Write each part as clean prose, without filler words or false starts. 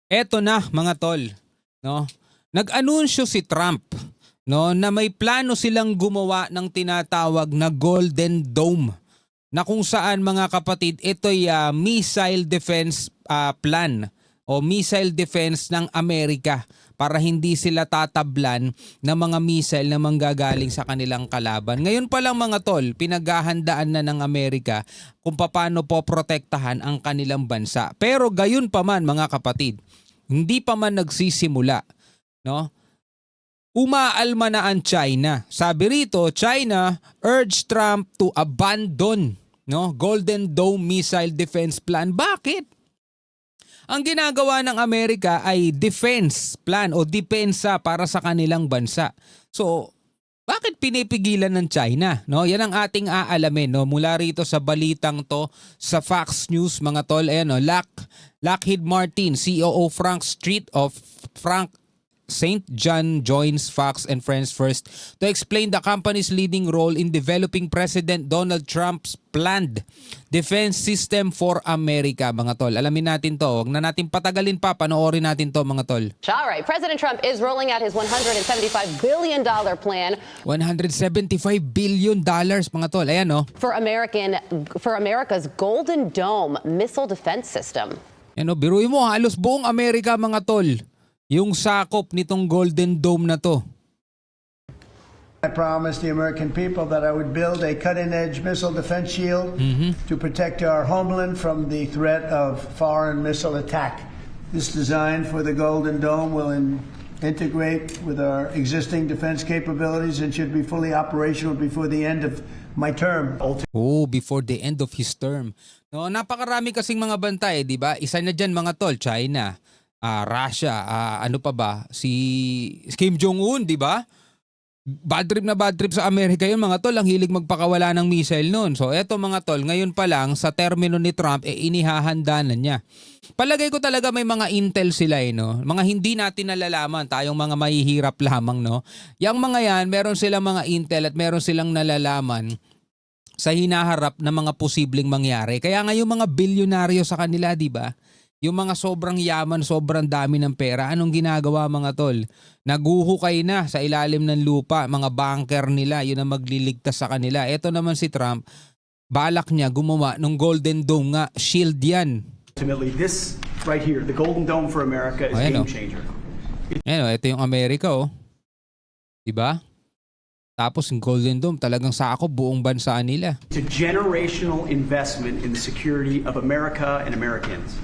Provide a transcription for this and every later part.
Eto na mga tol, no? Nag-anunsyo si Trump, no, na may plano silang gumawa ng tinatawag na Golden Dome, na kung saan mga kapatid ito'y missile defense plan o missile defense ng Amerika para hindi sila tatablan ng mga missile na manggagaling sa kanilang kalaban. Ngayon pa lang mga tol, pinaghahandaan na ng Amerika kung paano po protektahan ang kanilang bansa. Pero gayon pa man mga kapatid, hindi pa man nagsisimula, no? Umaalma na ang China. Sabi rito, China urged Trump to abandon, no, Golden Dome missile defense plan. Bakit? Ang ginagawa ng Amerika ay defense plan o depensa para sa kanilang bansa. So, bakit pinipigilan ng China? No, yan ang ating aalamin, no, mula rito sa balitang to sa Fox News mga tol. Ayan, no, Lockheed Martin COO Frank St. John joins Fox and Friends First to explain the company's leading role in developing President Donald Trump's planned defense system for America, mga tol. Alamin natin to. Huwag na natin patagalin pa. Panoorin natin to, mga tol. All right. President Trump is rolling out his $175 billion plan $175 billion, mga tol. Ayan, no? for America's Golden Dome missile defense system. Yan, no? Biruin mo, halos buong Amerika, mga tol, yung sakop nitong Golden Dome na to. I promised the American people that I would build a cutting-edge missile defense shield to protect our homeland from the threat of foreign missile attack. This design for the Golden Dome will integrate with our existing defense capabilities and should be fully operational before the end of my term. Oh, before the end of his term. No, napakarami kasing mga bantay, di ba? Isa na dyan mga tol, China, Russia, ano pa ba? Si Kim Jong-un, di ba? Bad trip sa Amerika yun mga tol. Ang hilig magpakawala ng missile noon. So eto mga tol, ngayon pa lang sa termino ni Trump, inihahanda na niya. Palagay ko talaga may mga intel sila no? Mga hindi natin nalalaman, tayong mga mahihirap lamang, no? Yang mga yan, meron silang mga intel at meron silang nalalaman sa hinaharap na mga posibleng mangyari. Kaya nga yung mga bilyonaryo sa kanila, di ba? Yung mga sobrang yaman, sobrang dami ng pera, anong ginagawa mga tol? Naguhukay na sa ilalim ng lupa, mga banker nila, yun ang magliligtas sa kanila. Ito naman si Trump, balak niya gumawa ng Golden Dome nga, shield yan. Ultimately, this right here, the Golden Dome for America is Ayan, game changer. Ayan, ito yung Amerika, oh. Diba? Tapos yung Golden Dome, talagang sakop buong bansa nila. It's a generational investment in the security of America and Americans.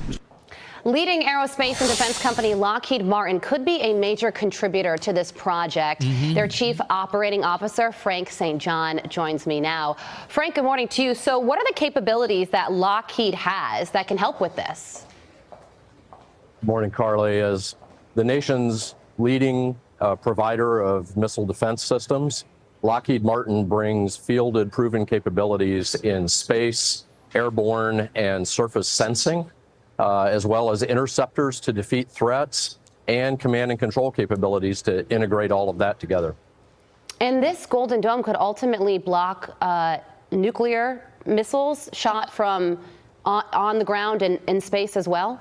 Leading aerospace and defense company Lockheed Martin could be a major contributor to this project. Their chief operating officer, Frank St. John, joins me now. Frank, good morning to you. So what are the capabilities that Lockheed has that can help with this? Morning, Carly. As the nation's leading provider of missile defense systems, Lockheed Martin brings fielded proven capabilities in space, airborne, and surface sensing, as well as interceptors to defeat threats and command and control capabilities to integrate all of that together. And this Golden Dome could ultimately block nuclear missiles shot from on the ground and in space as well?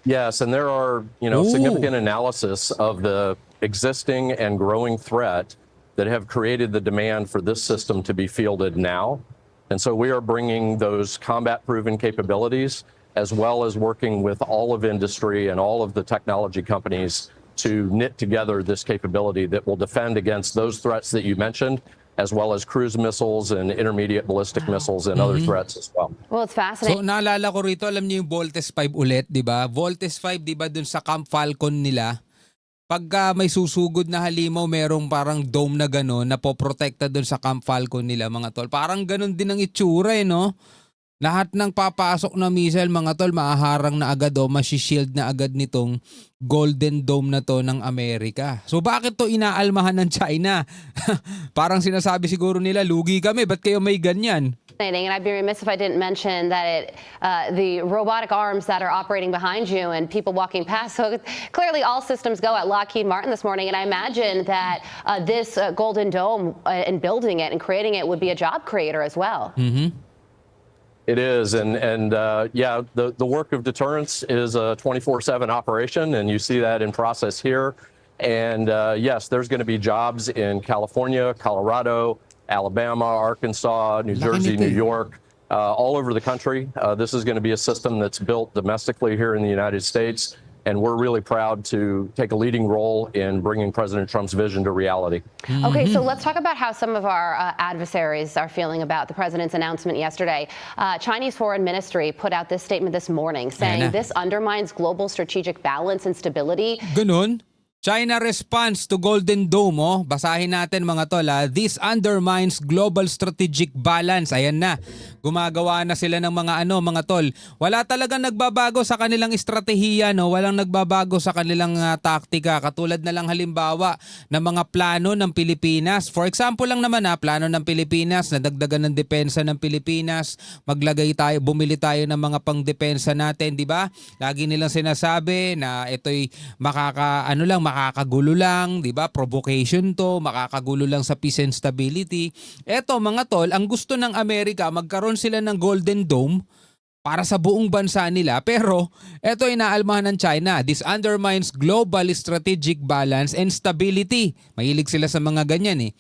Yes, and there are, significant analysis of the existing and growing threat that have created the demand for this system to be fielded now. And so we are bringing those combat-proven capabilities as well as working with all of industry and all of the technology companies to knit together this capability that will defend against those threats that you mentioned, as well as cruise missiles and intermediate ballistic missiles and other threats as well. Well, it's fascinating. So naalala ko rito, alam niyo yung Voltes 5 ulit, di ba? Voltes 5, di ba, dun sa Camp Falcon nila, pagka may susugod na halimaw, merong parang dome na gano'n na poprotekta doon sa Camp Falcon nila, mga tol. Parang gano'n din ang itsura, no? Lahat ng papasok na missile, mga tol, maaharang na agad o masishield na agad nitong Golden Dome na to ng Amerika. So bakit to inaalmahan ng China? Parang sinasabi siguro nila, lugi kami, ba't kayo may ganyan? And I'd be remiss if I didn't mention that the robotic arms that are operating behind you and people walking past. So clearly all systems go at Lockheed Martin this morning. And I imagine that this Golden Dome and building it and creating it would be a job creator as well. It is, yeah, the work of deterrence is a 24/7 operation, and you see that in process here. And yes, there's going to be jobs in California, Colorado, Alabama, Arkansas, New Jersey, New York, all over the country. This is going to be a system that's built domestically here in the United States, and we're really proud to take a leading role in bringing President Trump's vision to reality. Okay, so let's talk about how some of our adversaries are feeling about the president's announcement yesterday. Chinese Foreign Ministry put out this statement this morning saying this undermines global strategic balance and stability. Ganun? China response to Golden Dome, oh. Basahin natin mga tol, ha? This undermines global strategic balance. Ayan na. Gumagawa na sila ng mga tol. Wala talagang nagbabago sa kanilang estratehiya, no? Walang nagbabago sa kanilang taktika. Katulad na lang halimbawa ng mga plano ng Pilipinas. For example lang naman, plano ng Pilipinas na dagdagan ng depensa ng Pilipinas. Bumili tayo ng mga natin, di ba? Lagi nilang sinasabi na ito'y makakagulo lang, 'di ba? Provocation 'to, makakagulo lang sa peace and stability. Eto mga tol, ang gusto ng Amerika, magkaroon sila ng Golden Dome para sa buong bansa nila. Pero eto inaalmahan ng China. This undermines global strategic balance and stability. Mahilig sila sa mga ganyan eh.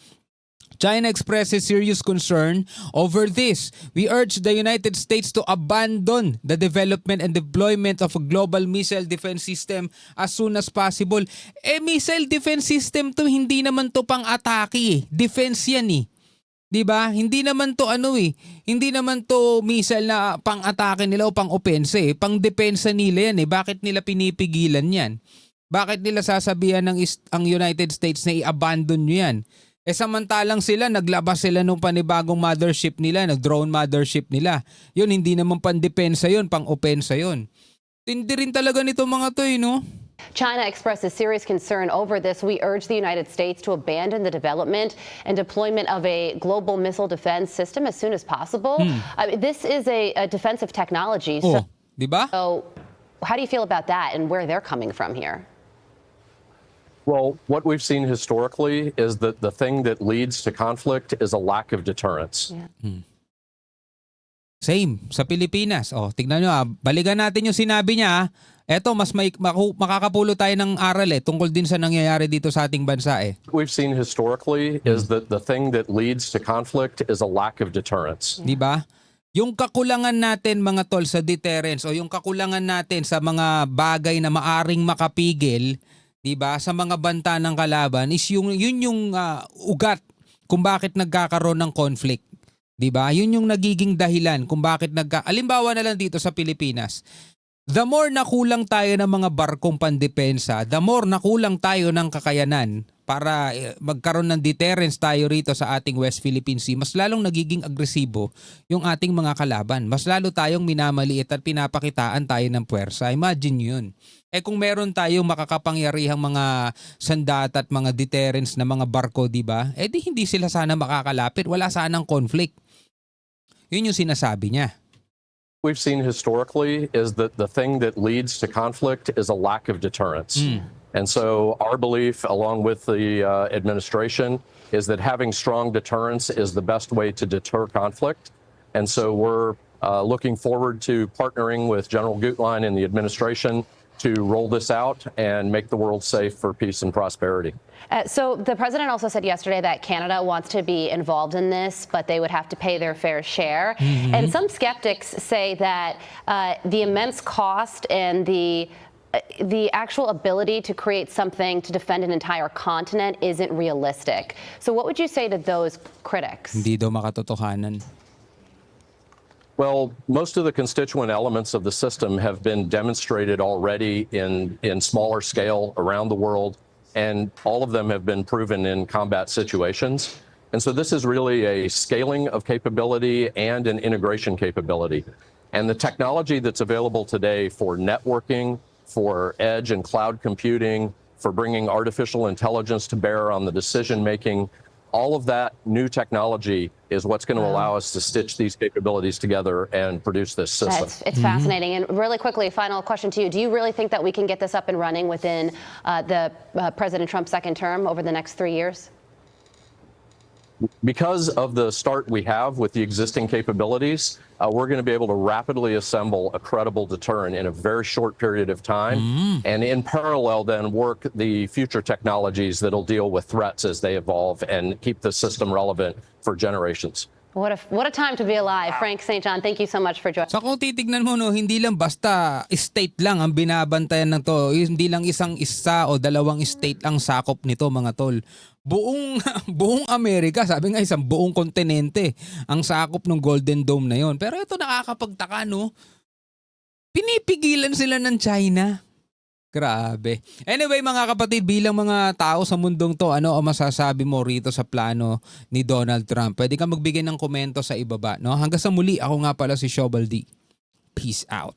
China expresses serious concern over this. We urge the United States to abandon the development and deployment of a global missile defense system as soon as possible. Missile defense system to, hindi naman to pang-atake eh. Defense yan eh. 'Di ba? Hindi naman to Hindi naman to missile na pang-atake nila o pang-opensa eh. Pang-depensa nila yan eh. Bakit nila pinipigilan yan? Bakit nila sasabihan ang United States na i-abandon nyo yan? Samantalang sila, naglabas sila nung panibagong mothership nila, drone mothership nila. Yun, hindi naman pang-depensa yun, pang-opensa yun. Hindi rin talaga nito mga to, no? China expresses serious concern over this. We urge the United States to abandon the development and deployment of a global missile defense system as soon as possible. This is a defensive technology. So, di ba? So how do you feel about that and where they're coming from here? Well, what we've seen historically is that the thing that leads to conflict is a lack of deterrence. Yeah. Same sa Pilipinas. Tignan nyo, balikan natin yung sinabi niya. Eto, mas makakapulo tayo ng aral tungkol din sa nangyayari dito sa ating bansa What we've seen historically is that the thing that leads to conflict is a lack of deterrence. Di ba? Yung kakulangan natin mga tol sa deterrence o yung kakulangan natin sa mga bagay na maaring makapigil, diba, sa mga banta ng kalaban is yung ugat kung bakit nagkakaroon ng conflict. Diba? Yun yung nagiging dahilan kung bakit alimbawa na lang dito sa Pilipinas. The more nakulang tayo ng mga barkong pandepensa, the more nakulang tayo ng kakayanan para magkaroon ng deterrence tayo rito sa ating West Philippine Sea, mas lalong nagiging agresibo yung ating mga kalaban. Mas lalo tayong minamaliit at pinapakitaan tayo ng puwersa. Imagine yun. Kung meron tayong makakapangyarihang mga sandata at mga deterrence na mga barko, di ba? Di hindi sila sana makakalapit. Wala sanang conflict. Yun yung sinasabi niya. We've seen historically is that the thing that leads to conflict is a lack of deterrence. And so our belief, along with the administration, is that having strong deterrence is the best way to deter conflict. And so we're looking forward to partnering with General Gutlein and the administration to roll this out and make the world safe for peace and prosperity. So the president also said yesterday that Canada wants to be involved in this, but they would have to pay their fair share. And some skeptics say that the immense cost and the actual ability to create something to defend an entire continent isn't realistic. So what would you say to those critics? Hindi daw makatotohanan. Well, most of the constituent elements of the system have been demonstrated already in smaller scale around the world, and all of them have been proven in combat situations. And so this is really a scaling of capability and an integration capability. And the technology that's available today for networking, for edge and cloud computing, for bringing artificial intelligence to bear on the decision-making, all of that new technology is what's going to allow us to stitch these capabilities together and produce this system. It's fascinating. And really quickly, final question to you. Do you really think that we can get this up and running within the President Trump's second term over the next 3 years? because of the start we have with the existing capabilities, we're going to be able to rapidly assemble a credible deterrent in a very short period of time. And in parallel, then work the future technologies that'll deal with threats as they evolve and keep the system relevant for generations. What a time to be alive. Frank St. John, thank you so much for joining. So kung titignan mo, no, hindi lang basta state lang ang binabantayan ng to. Hindi lang isa o dalawang state ang sakop nito, mga tol. Buong Amerika, sabi nga isang buong kontinente ang sakop ng Golden Dome na yon. Pero ito nakakapagtaka, no? Pinipigilan sila ng China. Grabe. Anyway, mga kapatid, bilang mga tao sa mundong to, ano ang masasabi mo rito sa plano ni Donald Trump? Pwede kang magbigay ng komento sa ibaba, no? Hanggang sa muli, ako nga pala si Shobaldi. Peace out.